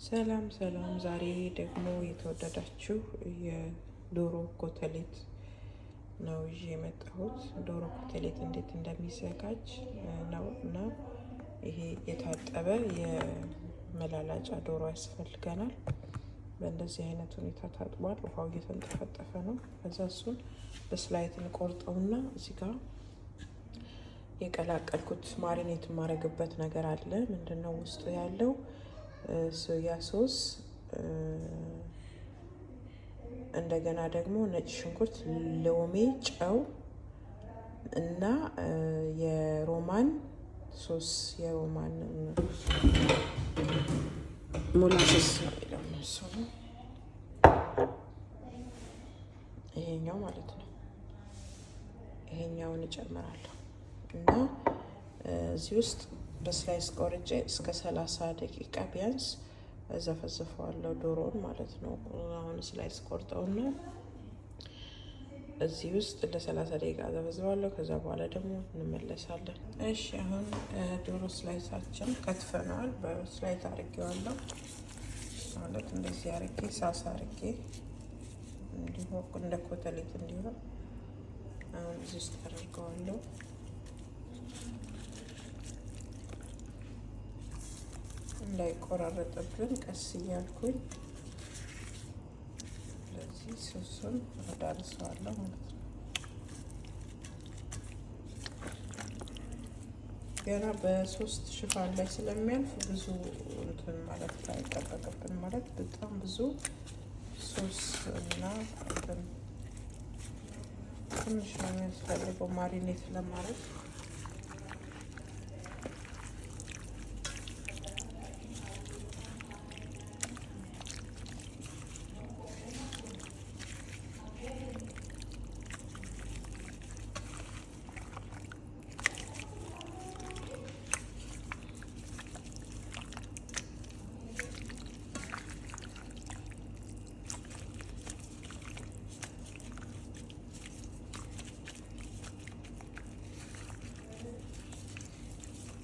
ሰላም ሰላም። ዛሬ ደግሞ የተወደዳችሁ የዶሮ ኮተሌት ነው ይዤ የመጣሁት። ዶሮ ኮተሌት እንዴት እንደሚዘጋጅ ነው እና ይሄ የታጠበ የመላላጫ ዶሮ ያስፈልገናል። በእንደዚህ አይነት ሁኔታ ታጥቧል። ውሃው እየተንጠፈጠፈ ነው። ከዛ እሱን በስላይት እንቆርጠውና እዚህ ጋር የቀላቀልኩት ማሪኔት የማረግበት ነገር አለ። ምንድነው ውስጡ ያለው? ሶያ ሶስ፣ እንደገና ደግሞ ነጭ ሽንኩርት፣ ሎሚ፣ ጨው እና የሮማን ሶስ የሮማን ሞላሰስ ነው የሚለው ይሄኛው ማለት ነው። ይሄኛውን እጨምራለሁ እና እዚህ ውስጥ በስላይስ ቆርጬ እስከ 30 ደቂቃ ቢያንስ ዘፈዝፈዋለሁ ዶሮውን ማለት ነው። አሁን ስላይስ ቆርጠውና እዚህ ውስጥ ለ30 ደቂቃ ዘፈዝፈዋለሁ። ከዛ በኋላ ደግሞ እንመለሳለን። እሺ አሁን ዶሮ ስላይሳችን ከትፈነዋል። በስላይስ አድርጌዋለሁ ማለት እንደዚህ አድርጌ ሳሳ አድርጌ እንዲሁ እንደ ኮተሌት እንዲሆን አሁን እዚህ ውስጥ አድርገዋለሁ። እንዳይቆራረጥብን ቀስ እያልኩኝ ስለዚህ ሶሱን አዳርሰዋለሁ ማለት ነው። ገና በሶስት ሽፋን ላይ ስለሚያልፍ ብዙ እንትን ማለት አይጠበቅብን። ማለት በጣም ብዙ ሶስ እና ትንሽ ነው የሚያስፈልገው ማሪኔት ለማድረግ።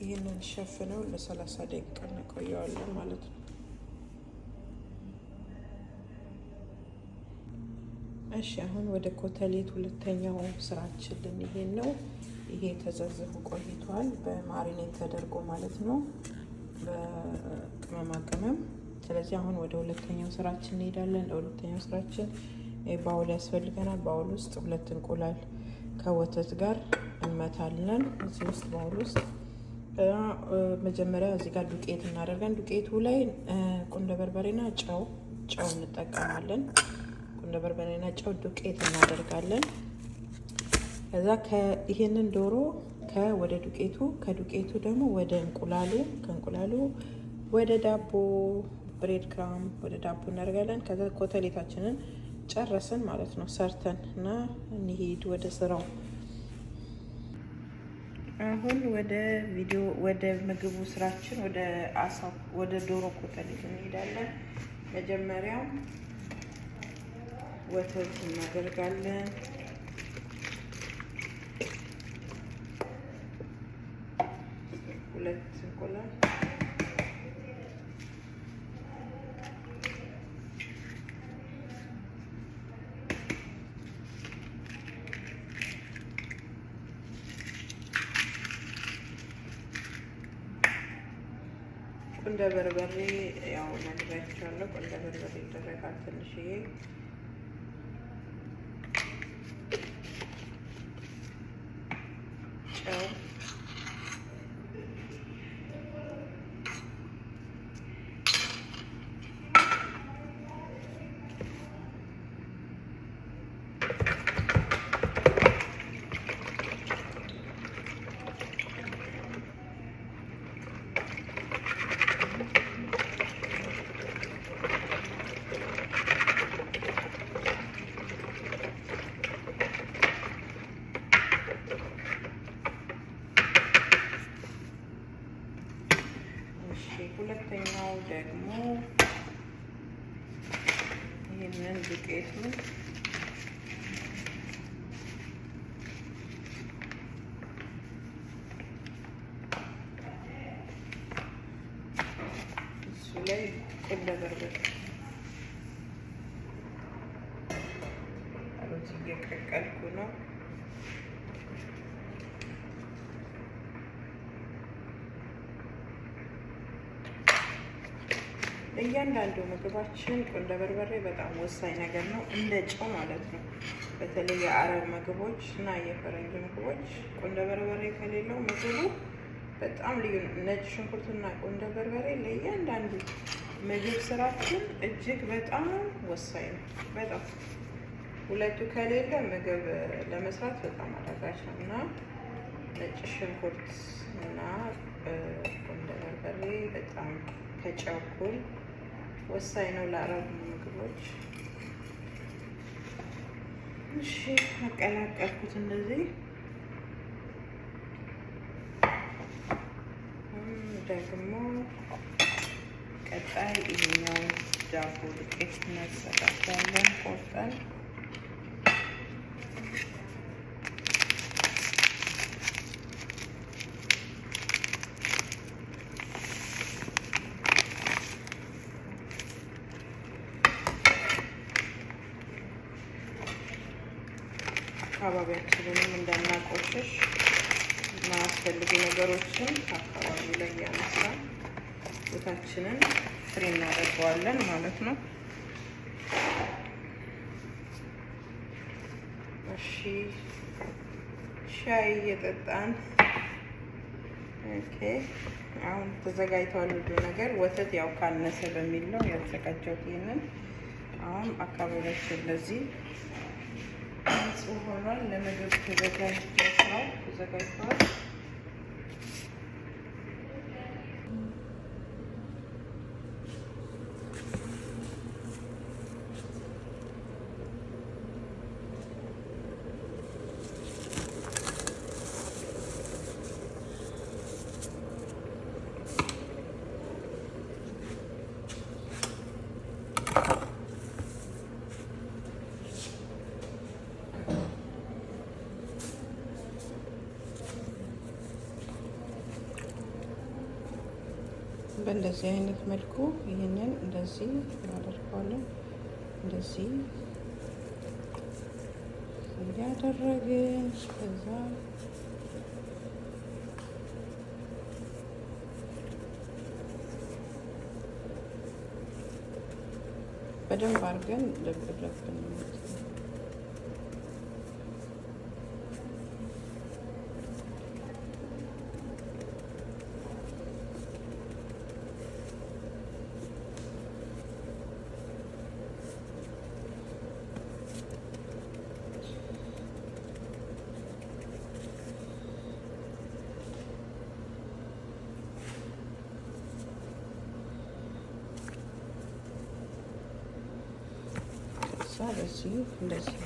ይህንን ሸፍነው ለ30 ደቂቃ እናቆየዋለን ማለት ነው። እሺ አሁን ወደ ኮተሌት ሁለተኛው ስራችን ልንሄድ ነው። ይሄ ተዘዝፎ ቆይቷል በማሪኔት ተደርጎ ማለት ነው፣ በቅመማ ቅመም። ስለዚህ አሁን ወደ ሁለተኛው ስራችን እንሄዳለን። ለሁለተኛው ስራችን ባውል ያስፈልገናል። ባውል ውስጥ 2 እንቁላል ከወተት ጋር እንመታለን። እዚህ ውስጥ ባውል ውስጥ መጀመሪያ እዚህ ጋር ዱቄት እናደርጋለን። ዱቄቱ ላይ ቁንደ በርበሬና ጨው እንጠቀማለን። ቁንደ በርበሬና ጨው ዱቄት እናደርጋለን። ከዛ ይሄንን ዶሮ ወደ ዱቄቱ፣ ከዱቄቱ ደግሞ ወደ እንቁላሉ፣ ከእንቁላሉ ወደ ዳቦ ብሬድ ክራም ወደ ዳቦ እናደርጋለን። ከዛ ኮተሌታችንን ጨረስን ማለት ነው ሰርተን እና እንሂድ ወደ ስራው። አሁን ወደ ምግቡ ስራችን ወደ ዶሮ ኮተሌት እንሄዳለን። መጀመሪያ ወተት እናደርጋለን። ሁለት እንቁላል ቁንደ በርበሬ ያው ነግራችኋለሁ። ቁንደ በርበሬ ይደረጋል ትንሽዬ። ጨው፣ ቁንደ በርበሬ ሩዝ እየቀቀልኩ ነው። እያንዳንዱ ምግባችን ቁንደ በርበሬ በጣም ወሳኝ ነገር ነው፣ እንደ ጨው ማለት ነው። በተለይ የአረብ ምግቦች እና የፈረንጅ ምግቦች ቁንደ በርበሬ ከሌለው ምግቡ በጣም ልዩ ነው። ነጭ ሽንኩርትና ቁንደ በርበሬ ለእያንዳንዱ ምግብ ስራችን እጅግ በጣም ወሳኝ ነው። በጣም ሁለቱ ከሌለ ምግብ ለመስራት በጣም አዳጋች ነው እና ነጭ ሽንኩርት እና ቁንደ በርበሬ በጣም ከጨው እኩል ወሳኝ ነው ለአረብ ምግቦች። እሺ አቀላቀልኩት እንደዚህ። ደግሞ ቀጣይ ይሄኛውን ዳቦ ዱቄት እናዘጋጃለን ቆርጠን። አካባቢያችንንም እንዳናቆሽሽ ማያስፈልጉ ነገሮችን ከአካባቢው ላይ ያነሳን ቦታችንን ፍሬ እናደርገዋለን ማለት ነው። እሺ ሻይ እየጠጣን ኦኬ። አሁን ተዘጋጅቷል ሁሉ ነገር። ወተት ያው ካነሰ በሚል ነው ያዘጋጀሁት ይሄንን። አሁን አካባቢያችን ለዚህ ንጹህ ሆኗል። ለምግብ ተዘጋጅቷል። በእንደዚህ አይነት መልኩ ይህንን እንደዚህ እናደርገዋለን። እንደዚህ እያደረግን ከዛ በደንብ አድርገን ለብለብን እንደዚህ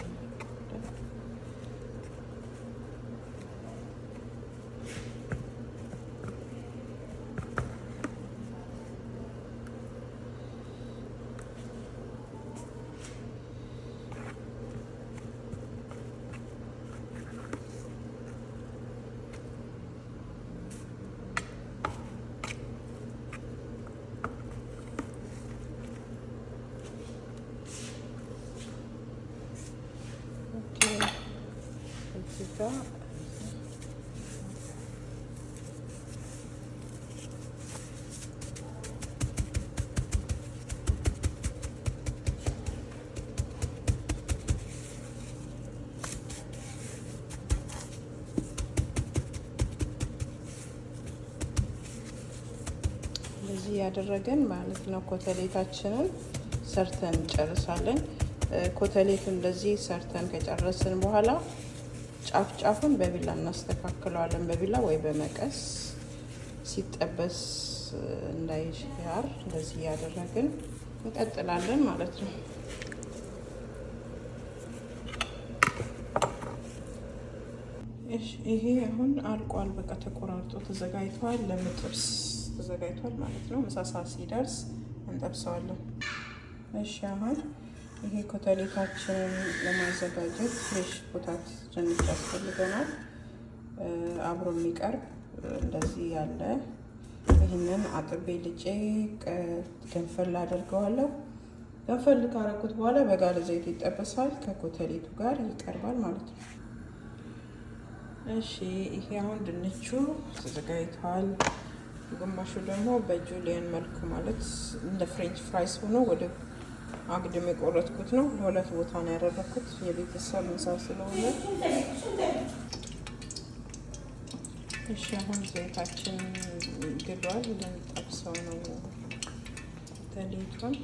እንደዚህ ጋር እንደዚህ ያደረገን ማለት ነው። ኮተሌታችንን ሰርተን እንጨርሳለን። ኮተሌቱ እንደዚህ ሰርተን ከጨረስን በኋላ ጫፍ ጫፉን በቢላ እናስተካክለዋለን። በቢላ ወይ በመቀስ ሲጠበስ እንዳይሻር እንደዚህ ያደረግን እንቀጥላለን ማለት ነው። ይሄ አሁን አልቋል። በቃ ተቆራርጦ ተዘጋጅቷል። ለመጥበስ ተዘጋጅቷል ማለት ነው። ምሳ ሰዓት ሲደርስ እንጠብሰዋለን። እሺ አሁን ይሄ ኮተሌታችንን ለማዘጋጀት ፍሬሽ ፖታት ድንች ያስፈልገናል። አብሮ የሚቀርብ እንደዚህ ያለ ይህንን አጥቤ ልጬ ገንፈል አደርገዋለሁ። ገንፈል ካረኩት በኋላ በጋለ ዘይት ይጠበሳል። ከኮተሌቱ ጋር ይቀርባል ማለት ነው። እሺ ይሄ አሁን ድንቹ ተዘጋጅቷል። ግማሹ ደግሞ በጁሊየን መልኩ ማለት እንደ ፍሬንች ፍራይስ ሆኖ ወደ አግድም የቆረጥኩት ነው። ለሁለት ቦታ ነው ያደረኩት የቤተሰብ ምሳ ስለሆነ። እሺ አሁን ዘይታችን ግሏል። ልንጠብሰው ነው ተሌቱን።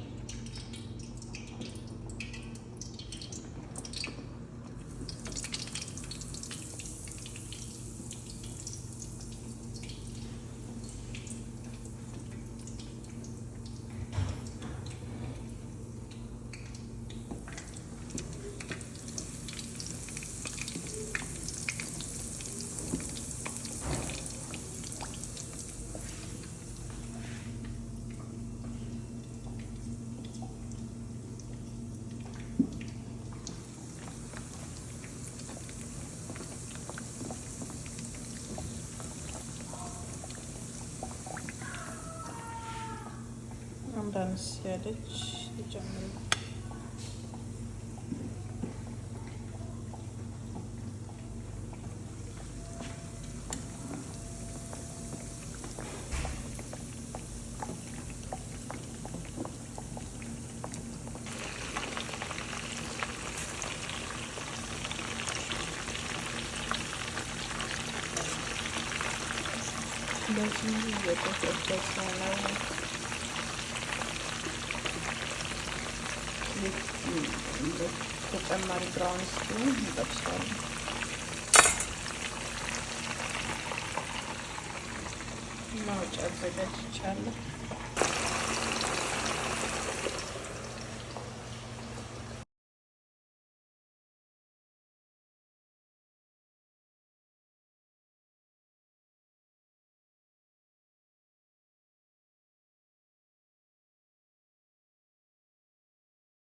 አንዳንስ ያለች ተጨምሩ። ለዚህ የተጠበሰ ነው። ተጨማሪ ብራውን ስኪን እንጠብሰዋለን። ማውጫ አዘጋጅቻለሁ።